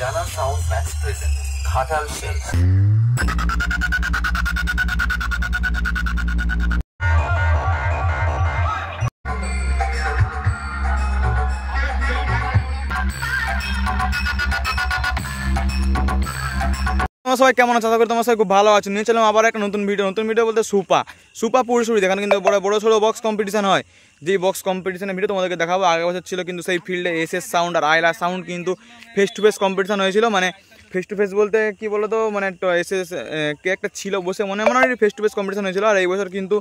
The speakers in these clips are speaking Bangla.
জানা সাউন্ড ম্যাক্স প্রেজেন্ট ঘাটাল শেল। সবাই কেমন আছো? আশা করি তোমার সবাই খুব ভালো আছো। নিয়ে চলাম আবার একটা নতুন ভিডিও বলতে সুপা পুরসুরি, এখানে কিন্তু বড় ছোটো বক্স কম্পিটিশন হয়। যে বক্স কম্পিটিশনের ভিডিও তোমাদেরকে দেখাবো। আগের বছর ছিল কিন্তু সেই ফিল্ডে এসএস সাউন্ড আর আইলা সাউন্ড কিন্তু ফেস টু ফেস কম্পিটিশন হয়েছিল। মানে ফেস টু ফেস বলতে কি বলো তো, মানে এসএস কে একটা ছিল বসে মোটামুটি ফেস টু ফেস কম্পিটিশন হয়েছিল। আর এই বছর কিন্তু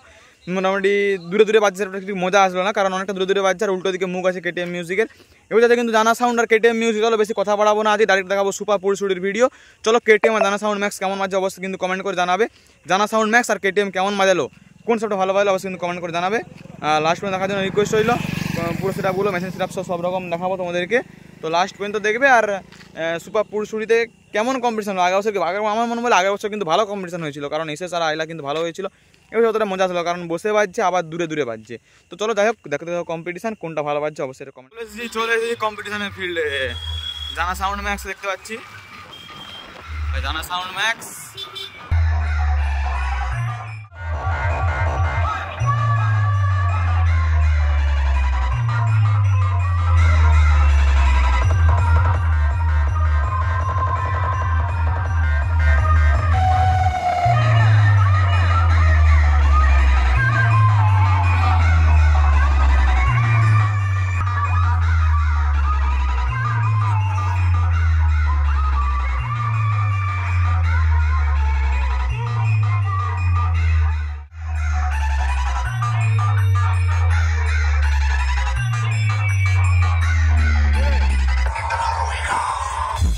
মোটামুটি দূরে বাজছে, সেটা একটু মজা আসলো না, কারণ অনেকটা দূরে বাজছে আর উল্টো দিকে মুখ আছে কেটিএম মিউজিকের। এবার যাতে কিন্তু জানা সাউন্ড আর কেটিএম মিউজিক, চলো বেশি কথা বাড়াবো না, আজ ডাইরেক্ট দেখাবো সুপা পুরসুরির ভিডিও। চলো কেটিএম আর জানা সাউন্ড ম্যাক্স কেমন বাজছে অবশ্যই কিন্তু কমেন্ট করে জানাবে। জানা সাউন্ড ম্যাক্স আর কেটিএম কেমন বাজালো, কোন সবটা ভালো বাজলো অবশ্যই কিন্তু কমেন্ট করে জানাবে। লাস্ট পর্যন্ত দেখার জন্য রিকোয়েস্ট রইলো। পুরো সেটআপগুলো মেশিন সেটআপ সব রকম দেখাবো তোমাদেরকে, তো লাস্ট পর্যন্ত দেখবে। আর সুপা পুরসুরিতে কেমন কম্পিটিশন হলো, আমার মনে বলে আগের বছর কিন্তু ভালো কম্পিটিশন হয়েছিল, কারণ এসএস আর আইলা কিন্তু ভালো হয়েছিল। এবার যতটা মজা ছিল, কারণ বসে বাজছে আবার দূরে বাজছে। তো চলো যাই হোক, দেখতে দেখো কম্পিটিশন কোনটা ভালো বাজছে অবশ্যই কমেন্ট। চলে এসেছি কম্পিটিশনের ফিল্ডে, জানা সাউন্ড ম্যাক্স দেখতে পাচ্ছি, Jana sound max.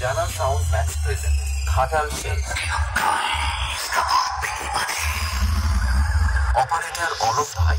Jana sound max present Ghatal শেল। অপারেটর অলোক ভাই।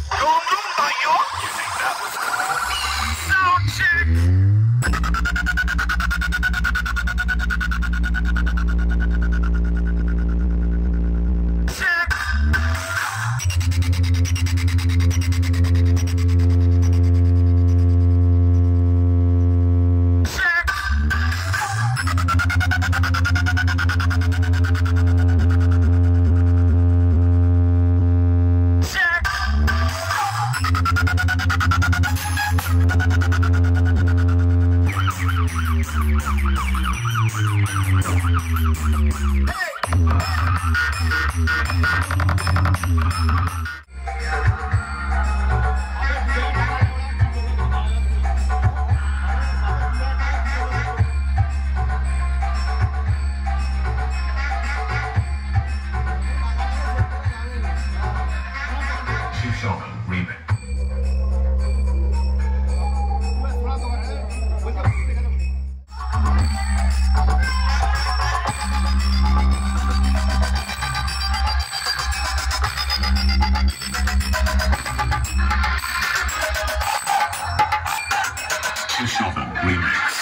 Remix.